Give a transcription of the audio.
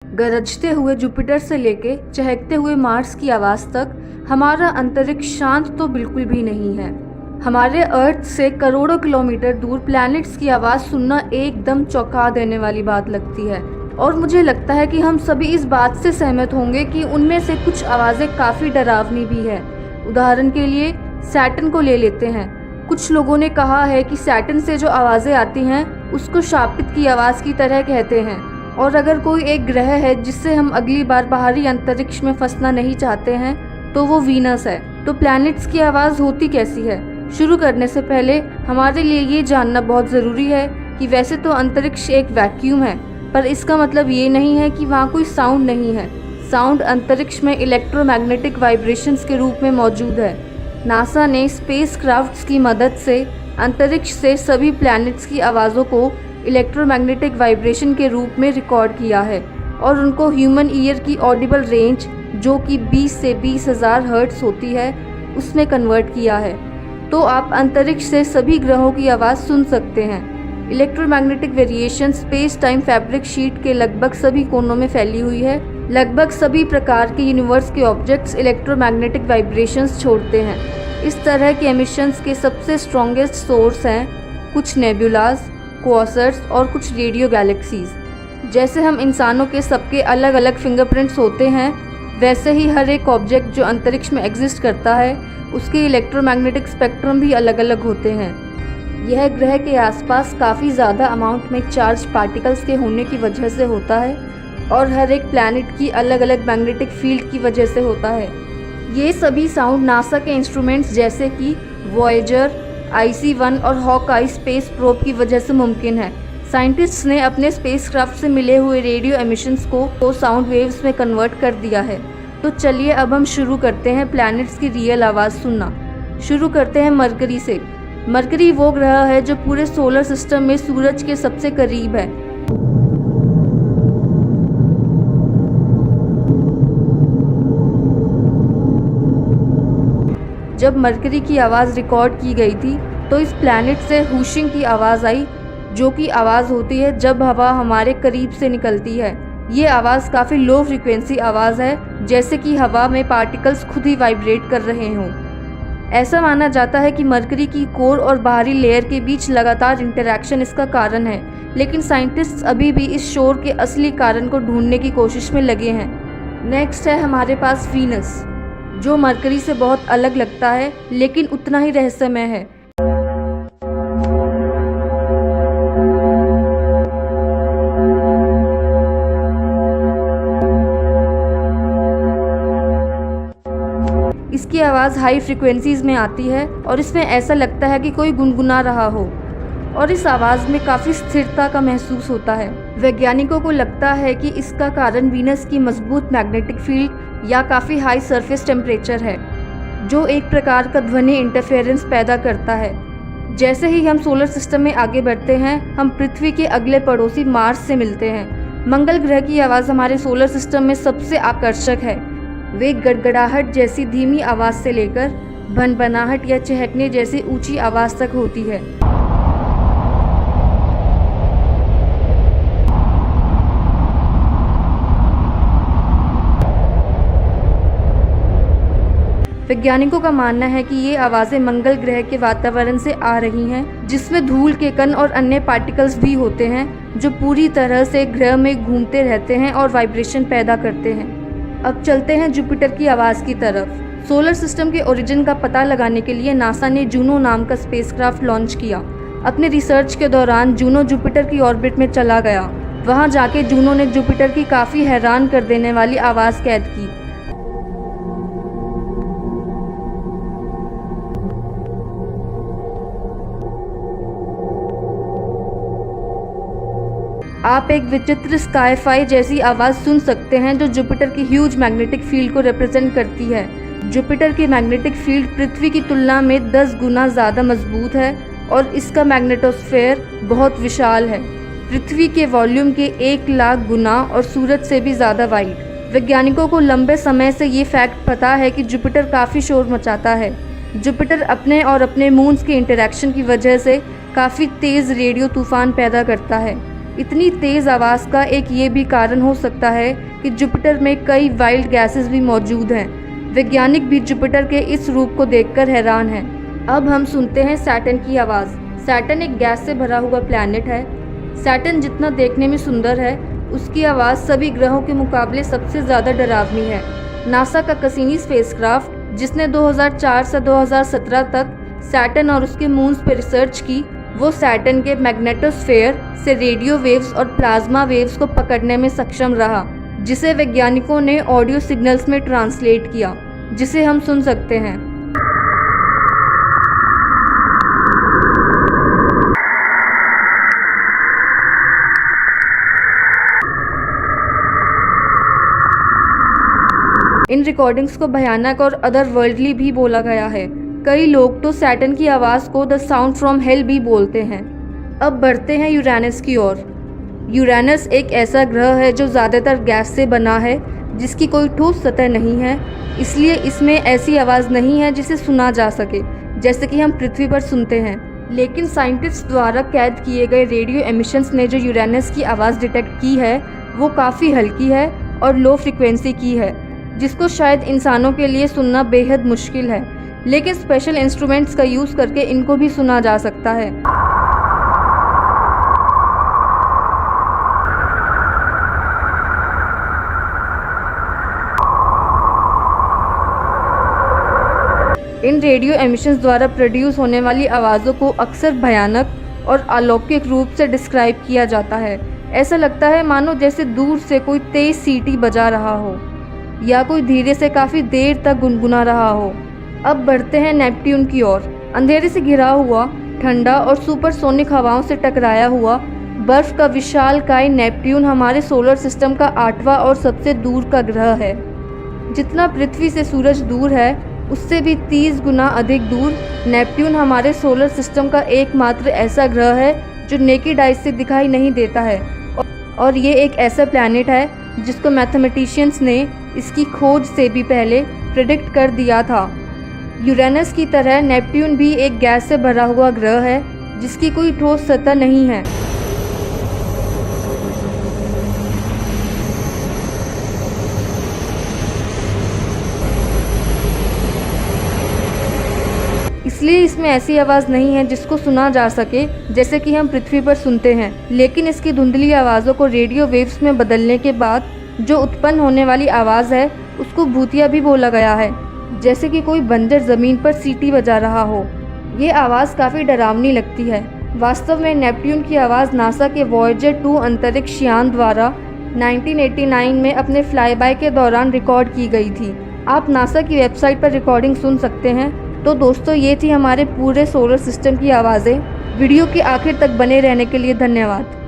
गरजते हुए जुपिटर से लेके चहकते हुए मार्स की आवाज़ तक हमारा अंतरिक्ष शांत तो बिल्कुल भी नहीं है। हमारे अर्थ से करोड़ों किलोमीटर दूर प्लैनेट्स की आवाज़ सुनना एकदम चौंका देने वाली बात लगती है। और मुझे लगता है कि हम सभी इस बात से सहमत होंगे कि उनमें से कुछ आवाज़ें काफ़ी डरावनी भी है। उदाहरण के लिए सैटर्न को ले लेते हैं। कुछ लोगों ने कहा है कि सैटर्न से जो आवाज़ें आती हैं उसको शापित की आवाज़ की तरह कहते हैं। और अगर कोई एक ग्रह है जिससे हम अगली बार बाहरी अंतरिक्ष में फंसना नहीं चाहते हैं तो वो वीनस है। तो प्लैनेट्स की आवाज़ होती कैसी है? शुरू करने से पहले हमारे लिए ये जानना बहुत ज़रूरी है कि वैसे तो अंतरिक्ष एक वैक्यूम है, पर इसका मतलब ये नहीं है कि वहाँ कोई साउंड नहीं है। साउंड अंतरिक्ष में इलेक्ट्रोमैग्नेटिक वाइब्रेशंस के रूप में मौजूद है। नासा ने स्पेसक्राफ्ट्स की मदद से अंतरिक्ष से सभी प्लैनेट्स की आवाज़ों को इलेक्ट्रोमैग्नेटिक वाइब्रेशन के रूप में रिकॉर्ड किया है और उनको ह्यूमन ईयर की ऑडिबल रेंज, जो कि 20 से 20,000 हर्ट्ज होती है, उसमें कन्वर्ट किया है। तो आप अंतरिक्ष से सभी ग्रहों की आवाज़ सुन सकते हैं। Electromagnetic variation space time fabric sheet के लगभग सभी कोनों में फैली हुई है। लगभग सभी प्रकार के यूनिवर्स के ऑब्जेक्ट्स इलेक्ट्रोमैग्नेटिक वाइब्रेशंस छोड़ते हैं। इस तरह के एमिशंस के सबसे स्ट्रॉन्गेस्ट सोर्स हैं कुछ नेबुलाज, क्वासर्स और कुछ रेडियो गैलेक्सीज। जैसे हम इंसानों के सबके अलग अलग फिंगरप्रिंट्स होते हैं, वैसे ही हर एक ऑब्जेक्ट जो अंतरिक्ष में एग्जिस्ट करता है उसके इलेक्ट्रोमैग्नेटिक स्पेक्ट्रम भी अलग अलग होते हैं। यह ग्रह के आसपास काफ़ी ज़्यादा अमाउंट में चार्ज पार्टिकल्स के होने की वजह से होता है और हर एक प्लैनेट की अलग अलग मैग्नेटिक फील्ड की वजह से होता है। ये सभी साउंड नासा के इंस्ट्रूमेंट्स जैसे कि वॉयेजर, IC-1 और हॉकआई स्पेस प्रोब की वजह से मुमकिन है। साइंटिस्ट्स ने अपने स्पेसक्राफ्ट से मिले हुए रेडियो एमिशंस को साउंड वेव्स में कन्वर्ट कर दिया है। तो चलिए अब हम शुरू करते हैं प्लैनेट्स की रियल आवाज़ सुनना। शुरू करते हैं मरकरी से। मरकरी वो ग्रह है जो पूरे सोलर सिस्टम में सूरज के सबसे करीब है। जब मरकरी की आवाज़ रिकॉर्ड की गई थी तो इस प्लैनेट से हुशिंग की आवाज़ आई, जो कि आवाज़ होती है जब हवा हमारे करीब से निकलती है। ये आवाज़ काफ़ी लो फ्रीक्वेंसी आवाज़ है, जैसे कि हवा में पार्टिकल्स खुद ही वाइब्रेट कर रहे हों। ऐसा माना जाता है कि मरकरी की कोर और बाहरी लेयर के बीच लगातार इंटरैक्शन इसका कारण है, लेकिन साइंटिस्ट्स अभी भी इस शोर के असली कारण को ढूंढने की कोशिश में लगे हैं। नेक्स्ट है हमारे पास वीनस, जो मरकरी से बहुत अलग लगता है लेकिन उतना ही रहस्यमय है। इसकी आवाज़ हाई फ्रिक्वेंसीज में आती है और इसमें ऐसा लगता है कि कोई गुनगुना रहा हो और इस आवाज़ में काफ़ी स्थिरता का महसूस होता है। वैज्ञानिकों को लगता है कि इसका कारण वीनस की मजबूत मैग्नेटिक फील्ड या काफ़ी हाई सरफेस टेम्परेचर है, जो एक प्रकार का ध्वनि इंटरफेरेंस पैदा करता है। जैसे ही हम सोलर सिस्टम में आगे बढ़ते हैं, हम पृथ्वी के अगले पड़ोसी मार्स से मिलते हैं। मंगल ग्रह की आवाज़ हमारे सोलर सिस्टम में सबसे आकर्षक है। वे गड़गड़ाहट जैसी धीमी आवाज़ से लेकर भनभनाहट या चहकने जैसी ऊंची आवाज़ तक होती है। वैज्ञानिकों का मानना है कि ये आवाज़ें मंगल ग्रह के वातावरण से आ रही हैं, जिसमें धूल के कण और अन्य पार्टिकल्स भी होते हैं जो पूरी तरह से ग्रह में घूमते रहते हैं और वाइब्रेशन पैदा करते हैं। अब चलते हैं जुपिटर की आवाज़ की तरफ। सोलर सिस्टम के ओरिजिन का पता लगाने के लिए नासा ने जूनो नाम का स्पेसक्राफ्ट लॉन्च किया। अपने रिसर्च के दौरान जूनो जुपिटर की ऑर्बिट में चला गया। वहां जाके जूनो ने जुपिटर की काफ़ी हैरान कर देने वाली आवाज़ कैद की। आप एक विचित्र स्काईफाई जैसी आवाज़ सुन सकते हैं जो जुपिटर की ह्यूज मैग्नेटिक फील्ड को रिप्रेजेंट करती है। जुपिटर की मैग्नेटिक फील्ड पृथ्वी की तुलना में 10 गुना ज़्यादा मजबूत है और इसका मैग्नेटोस्फेयर बहुत विशाल है, पृथ्वी के वॉल्यूम के 1 लाख गुना और सूरज से भी ज़्यादा वाइड। वैज्ञानिकों को लंबे समय से ये फैक्ट पता है कि जुपिटर काफ़ी शोर मचाता है। जुपिटर अपने और अपने मून्स के इंटरैक्शन की वजह से काफ़ी तेज़ रेडियो तूफान पैदा करता है। इतनी तेज़ आवाज़ का एक ये भी कारण हो सकता है कि जुपिटर में कई वाइल्ड गैसेस भी मौजूद हैं। वैज्ञानिक भी जुपिटर के इस रूप को देखकर हैरान हैं। अब हम सुनते हैं सैटर्न की आवाज़। सैटर्न एक गैस से भरा हुआ प्लैनेट है। सैटर्न जितना देखने में सुंदर है, उसकी आवाज़ सभी ग्रहों के मुकाबले सबसे ज़्यादा डरावनी है। नासा का कैसिनी स्पेसक्राफ्ट, जिसने 2004 से 2017 तक सैटर्न और उसके मून्स पर रिसर्च की, वो सैटर्न के मैग्नेटोस्फेयर से रेडियो वेव्स और प्लाज्मा वेव्स को पकड़ने में सक्षम रहा, जिसे वैज्ञानिकों ने ऑडियो सिग्नल्स में ट्रांसलेट किया, जिसे हम सुन सकते हैं। इन रिकॉर्डिंग्स को भयानक और अदरवर्ल्डली भी बोला गया है। कई लोग तो सैटर्न की आवाज़ को द साउंड फ्रॉम हेल भी बोलते हैं। अब बढ़ते हैं यूरेनस की ओर। यूरेनस एक ऐसा ग्रह है जो ज़्यादातर गैस से बना है, जिसकी कोई ठोस सतह नहीं है, इसलिए इसमें ऐसी आवाज़ नहीं है जिसे सुना जा सके, जैसे कि हम पृथ्वी पर सुनते हैं। लेकिन साइंटिस्ट द्वारा कैद किए गए रेडियो एमिशंस ने जो यूरेनस की आवाज़ डिटेक्ट की है, वो काफ़ी हल्की है और लो फ्रिक्वेंसी की है, जिसको शायद इंसानों के लिए सुनना बेहद मुश्किल है। लेकिन स्पेशल इंस्ट्रूमेंट्स का यूज़ करके इनको भी सुना जा सकता है। इन रेडियो एमिशंस द्वारा प्रोड्यूस होने वाली आवाज़ों को अक्सर भयानक और अलौकिक रूप से डिस्क्राइब किया जाता है। ऐसा लगता है मानो जैसे दूर से कोई तेज सीटी बजा रहा हो या कोई धीरे से काफ़ी देर तक गुनगुना रहा हो। अब बढ़ते हैं नेपट्यून की ओर। अंधेरे से घिरा हुआ, ठंडा और सुपरसोनिक हवाओं से टकराया हुआ बर्फ का विशालकाय नेपट्यून हमारे सोलर सिस्टम का 8वां और सबसे दूर का ग्रह है। जितना पृथ्वी से सूरज दूर है, उससे भी 30 गुना अधिक दूर नेपट्यून हमारे सोलर सिस्टम का एकमात्र ऐसा ग्रह है जो नेकेड आइज से दिखाई नहीं देता है, और ये एक ऐसा प्लैनेट है जिसको मैथमेटिशियंस ने इसकी खोज से भी पहले प्रेडिक्ट कर दिया था। यूरेनस की तरह नेपट्यून भी एक गैस से भरा हुआ ग्रह है, जिसकी कोई ठोस सतह नहीं है। इसलिए इसमें ऐसी आवाज़ नहीं है जिसको सुना जा सके जैसे कि हम पृथ्वी पर सुनते हैं। लेकिन इसकी धुंधली आवाज़ों को रेडियो वेव्स में बदलने के बाद जो उत्पन्न होने वाली आवाज़ है, उसको भूतिया भी बोला गया है, जैसे कि कोई बंजर ज़मीन पर सीटी बजा रहा हो। ये आवाज़ काफ़ी डरावनी लगती है। वास्तव में नेपट्यून की आवाज़ नासा के वॉयेजर 2 अंतरिक्ष यान द्वारा 1989 में अपने फ्लाईबाय के दौरान रिकॉर्ड की गई थी। आप नासा की वेबसाइट पर रिकॉर्डिंग सुन सकते हैं। तो दोस्तों, ये थी हमारे पूरे सोलर सिस्टम की आवाज़ें। वीडियो के आखिर तक बने रहने के लिए धन्यवाद।